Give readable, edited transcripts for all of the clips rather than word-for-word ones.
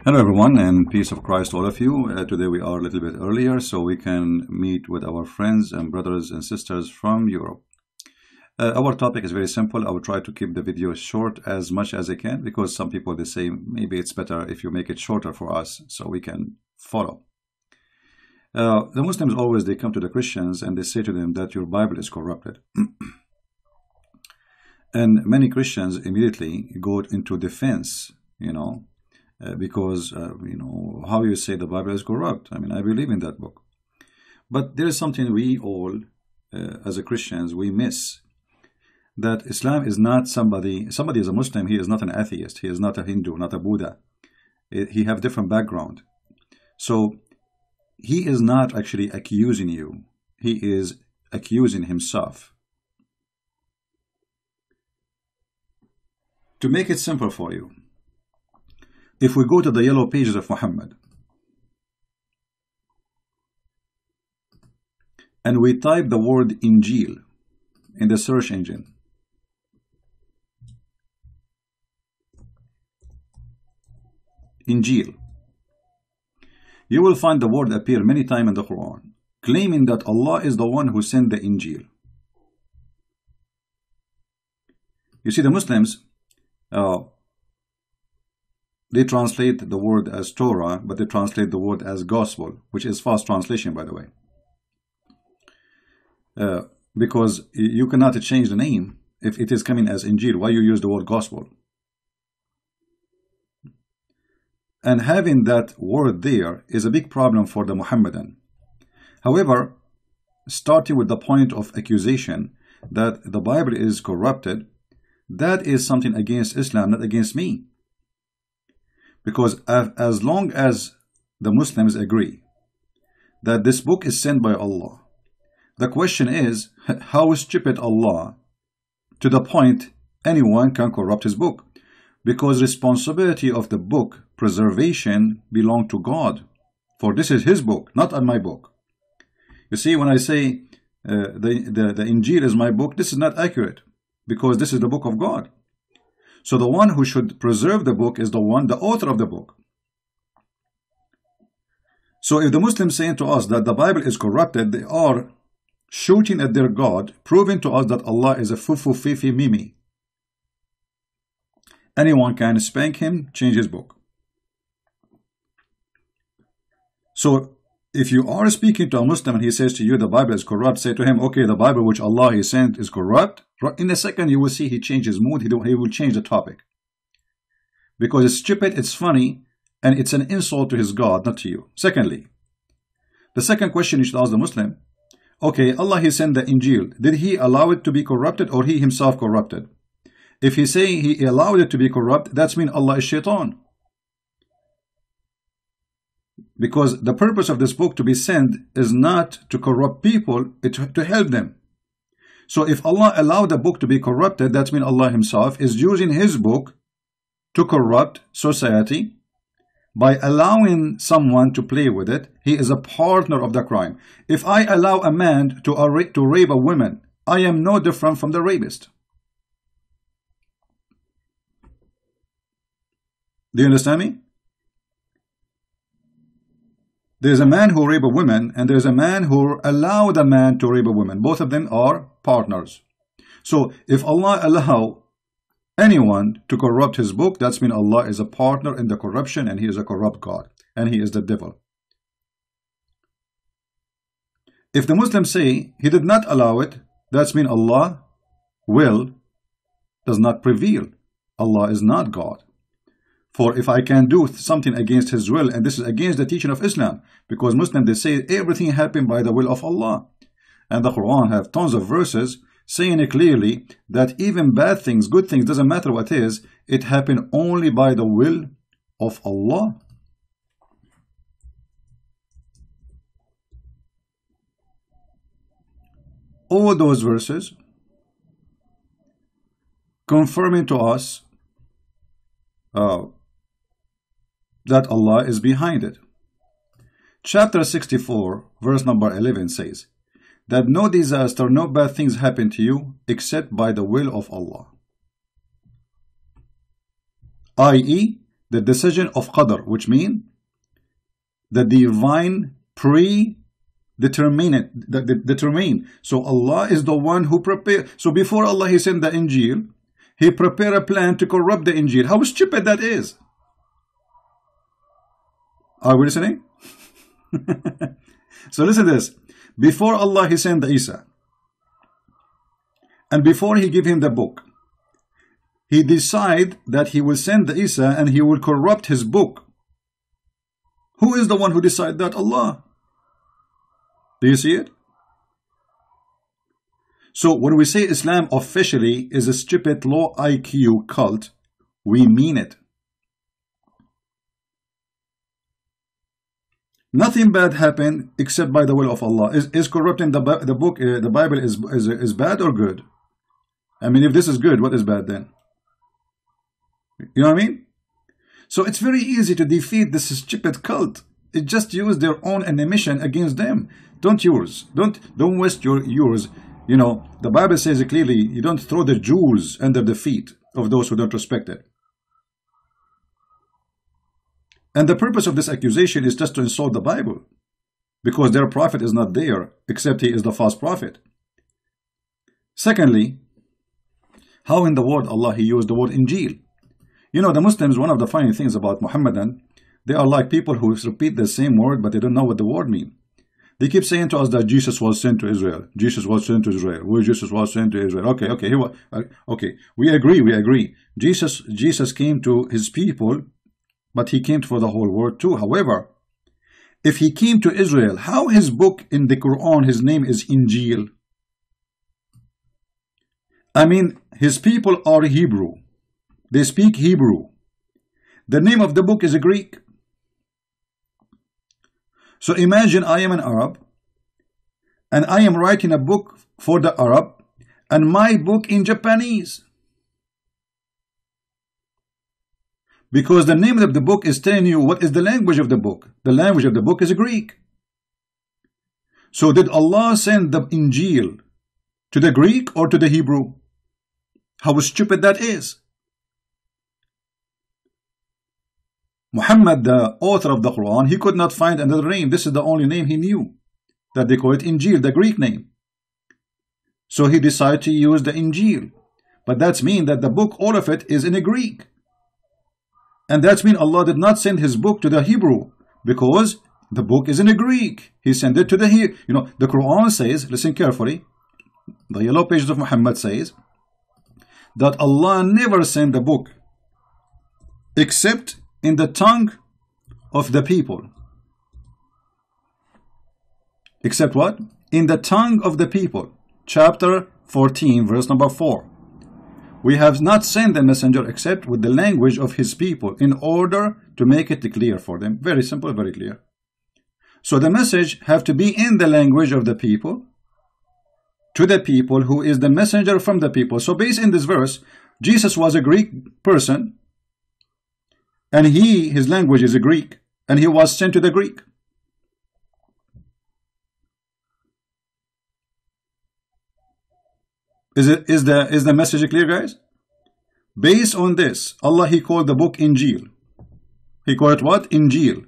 Hello everyone, and peace of Christ to all of you. Today we are a little bit earlier so we can meet with our friends and brothers and sisters from Europe. Our topic is very simple. I will try to keep the video short as much as I can because some people they say maybe it's better if you make it shorter for us so we can follow. The Muslims always they come to the Christians and they say to them that your Bible is corrupted. And many Christians immediately go into defense, because how you say the Bible is corrupt. I mean, I believe in that book, but there is something we all as a Christians we miss, that Islam is not somebody is a Muslim, he is not an atheist, he is not a Hindu, not a Buddha. He have different background, so he is not actually accusing you, he is accusing himself. To make it simple for you, if we go to the yellow pages of Muhammad and we type the word Injil in the search engine, Injil, you will find the word appear many times in the Quran, claiming that Allah is the one who sent the Injil. You see, the Muslims, they translate the word as Torah, but they translate the word as gospel, which is fast translation, by the way. Because you cannot change the name if it is coming as Injil. Why you use the word gospel? And having that word there is a big problem for the Muhammadan. However, starting with the point of accusation that the Bible is corrupted, that is something against Islam, not against me. Because as long as the Muslims agree that this book is sent by Allah, the question is, how is stupid Allah to the point anyone can corrupt his book? Because responsibility of the book preservation belong to God, for this is his book, not my book. You see, when I say the Injil is my book, this is not accurate, because this is the book of God. So the one who should preserve the book is the author of the book. So if the Muslims saying to us that the Bible is corrupted, they are shooting at their God, proving to us that Allah is a fufu fifi mimi. Anyone can spank him, change his book. So if you are speaking to a Muslim and he says to you the Bible is corrupt, say to him, okay, the Bible which Allah he sent is corrupt. In a second you will see he changes mood, he will change the topic. Because it's stupid, it's funny, and it's an insult to his God, not to you. Secondly, the second question you should ask the Muslim, okay, Allah he sent the Injil, did he allow it to be corrupted or he himself corrupted? If he say he allowed it to be corrupt, that means Allah is shaitan. Because the purpose of this book to be sent is not to corrupt people, it's to help them. So if Allah allowed the book to be corrupted, that means Allah himself is using his book to corrupt society. By allowing someone to play with it, he is a partner of the crime. If I allow a man to rape a woman, I am no different from the rapist. Do you understand me? There's a man who raped a woman, and there's a man who allowed a man to rape a woman. Both of them are partners. So if Allah allow anyone to corrupt his book, that means Allah is a partner in the corruption, and he is a corrupt God, and he is the devil. If the Muslims say he did not allow it, that means Allah will does not prevail. Allah is not God. For if I can do something against his will, and this is against the teaching of Islam, because Muslims they say everything happened by the will of Allah, and the Quran have tons of verses saying it clearly that even bad things, good things, doesn't matter what is, it happened only by the will of Allah. All those verses confirming to us that Allah is behind it. Chapter 64, verse number 11 says that no disaster, no bad things happen to you except by the will of Allah. i.e., the decision of qadr, which means the divine determine. So Allah is the one who prepared. So before Allah He sent the Injil, He prepared a plan to corrupt the Injil. How stupid that is. Are we listening? So listen to this. Before Allah He sent the Isa, and before He gave him the book, He decided that He will send the Isa and He will corrupt his book. Who is the one who decided that? Allah. Do you see it? So when we say Islam officially is a stupid low IQ cult, we mean it. Nothing bad happened except by the will of Allah. Is corrupting the book, the Bible is bad or good? I mean, if this is good, what is bad then? You know what I mean? So it's very easy to defeat this stupid cult. It just use their own animation against them. Don't yours. Don't waste yours. You know, the Bible says it clearly, you don't throw the jewels under the feet of those who don't respect it. And the purpose of this accusation is just to insult the Bible, because their prophet is not there, except he is the false prophet. Secondly, how in the word Allah He used the word Injil? You know, the Muslims, one of the funny things about Muhammadan, they are like people who repeat the same word, but they don't know what the word means. They keep saying to us that Jesus was sent to Israel. Jesus was sent to Israel. Well, Jesus was sent to Israel. Okay, we agree. Jesus came to his people, but he came for the whole world too. However, if he came to Israel, how his book in the Quran, his name is Injil? I mean, his people are Hebrew. They speak Hebrew. The name of the book is Greek. So imagine I am an Arab, and I am writing a book for the Arab, and my book in Japanese. Because the name of the book is telling you what is the language of the book. The language of the book is Greek. So did Allah send the Injil to the Greek or to the Hebrew? How stupid that is. Muhammad, the author of the Quran, he could not find another name. This is the only name he knew, that they call it Injil, the Greek name. So he decided to use the Injil. But that's mean that the book, all of it, is in a Greek. And that's mean Allah did not send his book to the Hebrew, because the book is in a Greek. He sent it to the Hebrew. You know, the Quran says, listen carefully, the yellow pages of Muhammad says, that Allah never sent the book except in the tongue of the people. Except what? In the tongue of the people. Chapter 14, verse number 4. We have not sent the messenger except with the language of his people, in order to make it clear for them. Very simple, very clear. So the message have to be in the language of the people, to the people, who is the messenger from the people. So based in this verse, Jesus was a Greek person, and his language is a Greek, and he was sent to the Greek. Is the message clear, guys? Based on this, Allah, he called the book Injil. He called it what? Injil.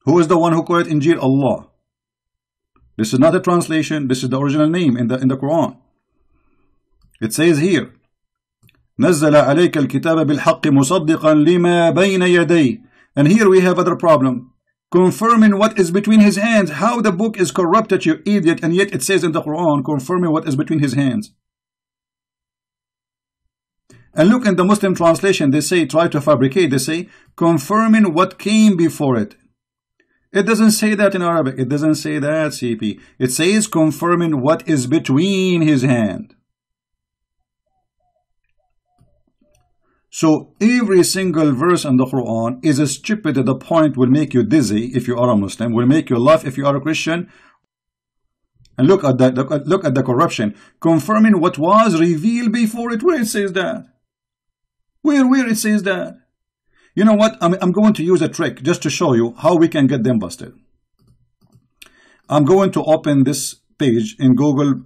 Who is the one who called it Injil? Allah. This is not a translation. This is the original name in the Quran. It says here, نزل عليك الكتاب بالحق مصدقا لما بين يديه. And here we have other problem. Confirming what is between his hands. How the book is corrupted, you idiot, and yet it says in the Quran, confirming what is between his hands. And look in the Muslim translation, they say, try to fabricate, they say, confirming what came before it. It doesn't say that in Arabic. It doesn't say that, CP. It says confirming what is between his hand. So every single verse in the Quran is stupid to the point will make you dizzy if you are a Muslim, will make you laugh if you are a Christian. And look at the corruption. Confirming what was revealed before it. Where it says that? Where it says that? You know what? I'm going to use a trick just to show you how we can get them busted. I'm going to open this page in Google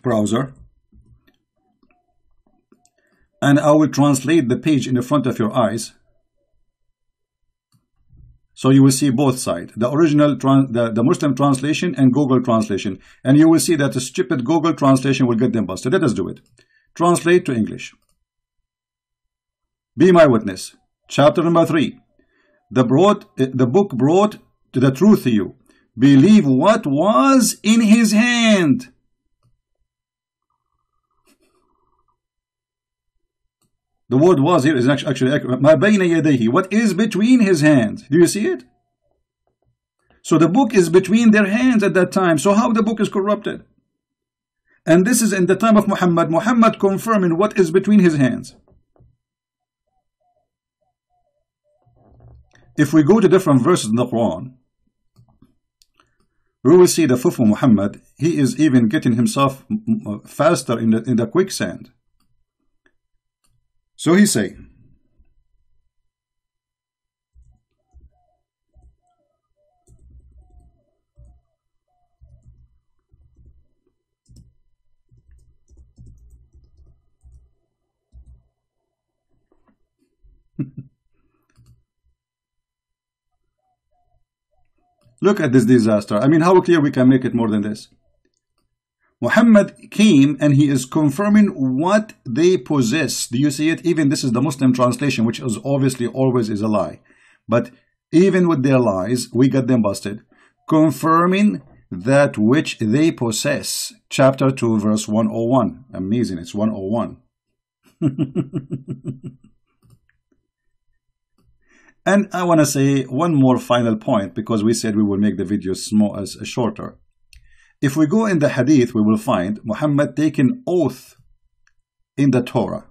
browser. and I will translate the page in the front of your eyes. So you will see both sides, the original, the Muslim translation and Google translation. And you will see that the stupid Google translation will get them busted. Let us do it. Translate to English. Be my witness. Chapter number 3. The book brought to the truth to you. Believe what was in his hand. The word was here is actually ma bayna yadayhi. What is between his hands? Do you see it? So the book is between their hands at that time. So how the book is corrupted? And this is in the time of Muhammad. Muhammad confirming what is between his hands. If we go to different verses in the Quran, we will see the Fufu Muhammad. He is even getting himself faster in the quicksand. So he say, look at this disaster. I mean, how clear we can make it more than this? Muhammad came and he is confirming what they possess. Do you see it? Even this is the Muslim translation, which is obviously always is a lie. But even with their lies, we got them busted. Confirming that which they possess. Chapter 2, verse 101. Amazing, it's 101. And I want to say one more final point, because we said we will make the video shorter. If we go in the hadith, we will find Muhammad taking oath in the Torah,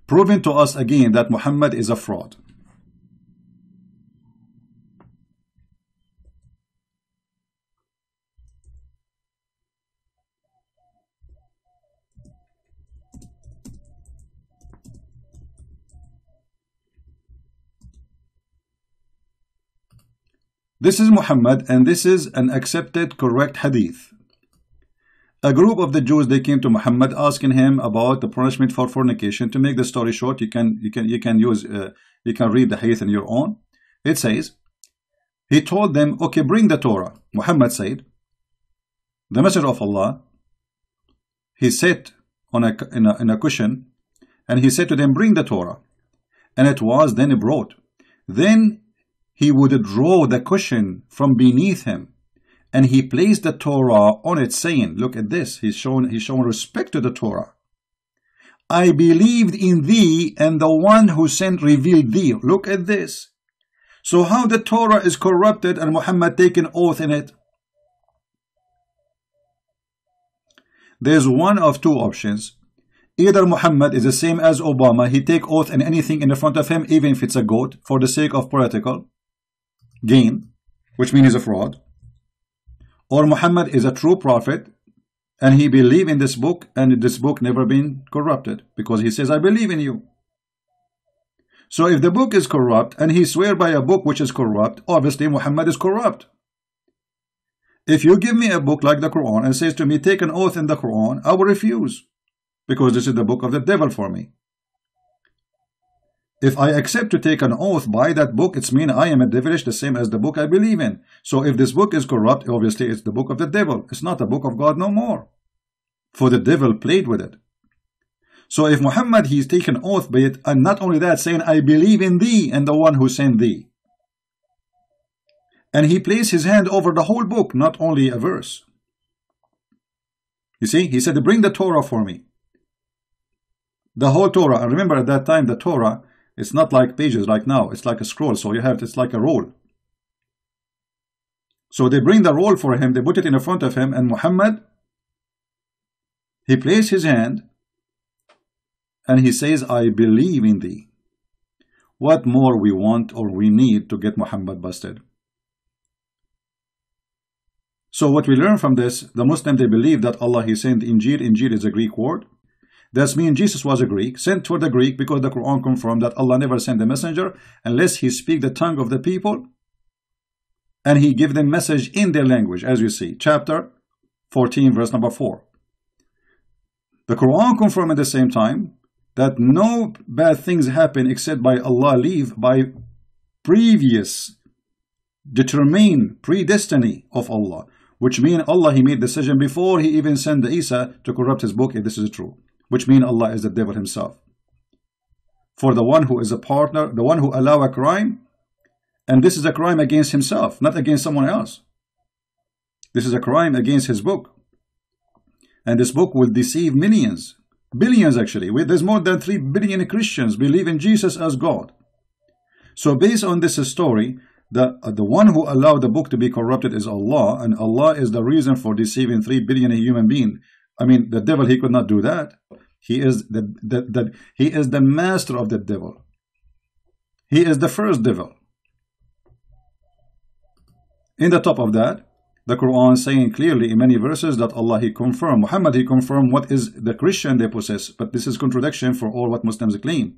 proving to us again that Muhammad is a fraud. This is Muhammad, and this is an accepted, correct hadith. A group of the Jews, they came to Muhammad asking him about the punishment for fornication. To make the story short, you can read the hadith on your own. It says, he told them, okay, bring the Torah. Muhammad said, the Messenger of Allah, he sat on in a cushion, and he said to them, bring the Torah. And it was then brought. Then he would draw the cushion from beneath him, and he placed the Torah on it, saying, look at this, he's shown respect to the Torah. I believed in thee, and the one who sent revealed thee. Look at this. So how the Torah is corrupted and Muhammad taken oath in it? There's one of two options. Either Muhammad is the same as Obama, he take oath in anything in the front of him, even if it's a goat, for the sake of political gain, which means he's a fraud. Or Muhammad is a true prophet, and he believe in this book, and this book never been corrupted, because he says, I believe in you. So if the book is corrupt, and he swear by a book which is corrupt, obviously Muhammad is corrupt. If you give me a book like the Quran and says to me, take an oath in the Quran, I will refuse, because this is the book of the devil for me. If I accept to take an oath by that book, it's mean I am a devilish, the same as the book I believe in. So if this book is corrupt, obviously it's the book of the devil. It's not the book of God no more. For the devil played with it. So if Muhammad, he's taken oath by it, and not only that, saying, I believe in thee and the one who sent thee. And he placed his hand over the whole book, not only a verse. You see, he said, bring the Torah for me. The whole Torah. And remember, at that time, the Torah, it's not like pages like now. It's like a scroll. So you have, it's like a roll. So they bring the roll for him. They put it in front of him. And Muhammad, he placed his hand. And he says, I believe in thee. What more we want or we need to get Muhammad busted? So what we learn from this, the Muslim, they believe that Allah, he sent Injil. Injil is a Greek word. That means Jesus was a Greek, sent for the Greek, because the Quran confirmed that Allah never sent a messenger unless he speak the tongue of the people and he give them message in their language, as you see. Chapter 14, verse number 4. The Quran confirms at the same time that no bad things happen except by Allah leave, by previous determined predestiny of Allah, which means Allah, He made decision before He even sent Isa to corrupt His book, if this is true, which means Allah is the devil himself. For the one who is a partner, the one who allow a crime, and this is a crime against himself, not against someone else. This is a crime against his book. And this book will deceive millions, billions actually. There's more than 3 billion Christians believe in Jesus as God. So based on this story, the one who allowed the book to be corrupted is Allah, and Allah is the reason for deceiving 3 billion human beings. I mean, the devil, he could not do that. He is the master of the devil. He is the first devil. In the top of that, the Quran saying clearly in many verses that Allah, He confirmed, Muhammad, He confirmed what is the Christian they possess, but this is contradiction for all what Muslims claim.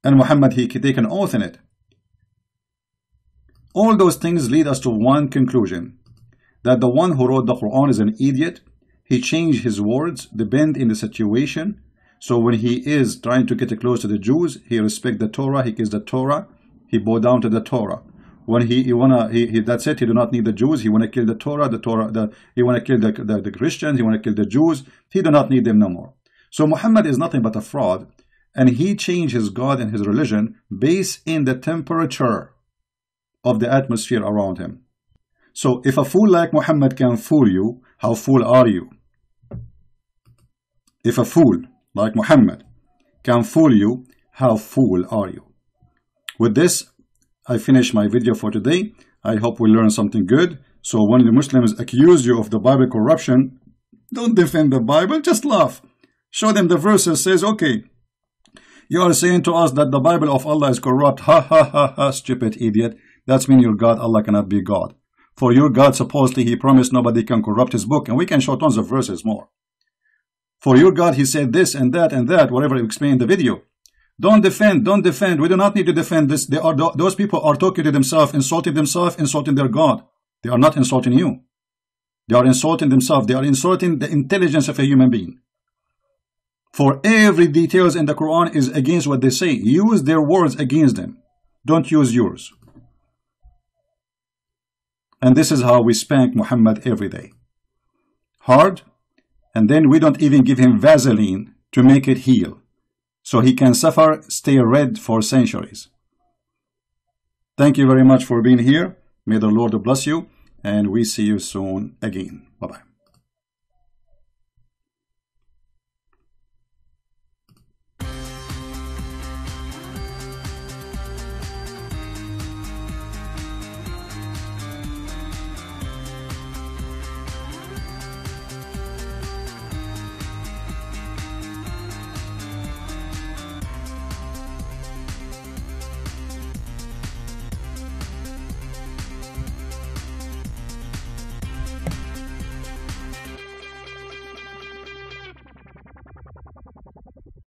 And Muhammad, He take an oath in it. All those things lead us to one conclusion, that the one who wrote the Quran is an idiot. He changed his words, depend in the situation. So when he is trying to get close to the Jews, he respect the Torah, he gives the Torah, he bow down to the Torah. When that's it, he do not need the Jews, he want to kill the Torah, he want to kill the Christians, he want to kill the Jews, he do not need them no more. So Muhammad is nothing but a fraud, and he changed his God and his religion based in the temperature of the atmosphere around him. So if a fool like Muhammad can fool you, how fool are you? If a fool like Muhammad can fool you, how fool are you? With this, I finish my video for today. I hope we learn something good. So when the Muslims accuse you of the Bible corruption, don't defend the Bible, just laugh. Show them the verses, says, okay, you are saying to us that the Bible of Allah is corrupt. Ha ha ha ha, stupid idiot. That's mean your God, Allah cannot be God. For your God, supposedly, He promised nobody can corrupt His book, and we can show tons of verses more. For your God, He said this and that, whatever you explain in the video. Don't defend, don't defend. We do not need to defend this. Those people are talking to themselves, insulting their God. They are not insulting you. They are insulting themselves. They are insulting the intelligence of a human being. For every details in the Quran is against what they say. Use their words against them. Don't use yours. And this is how we spank Muhammad every day. Hard, and then we don't even give him Vaseline to make it heal. So he can suffer, stay red for centuries. Thank you very much for being here. May the Lord bless you, and we see you soon again. Bye-bye.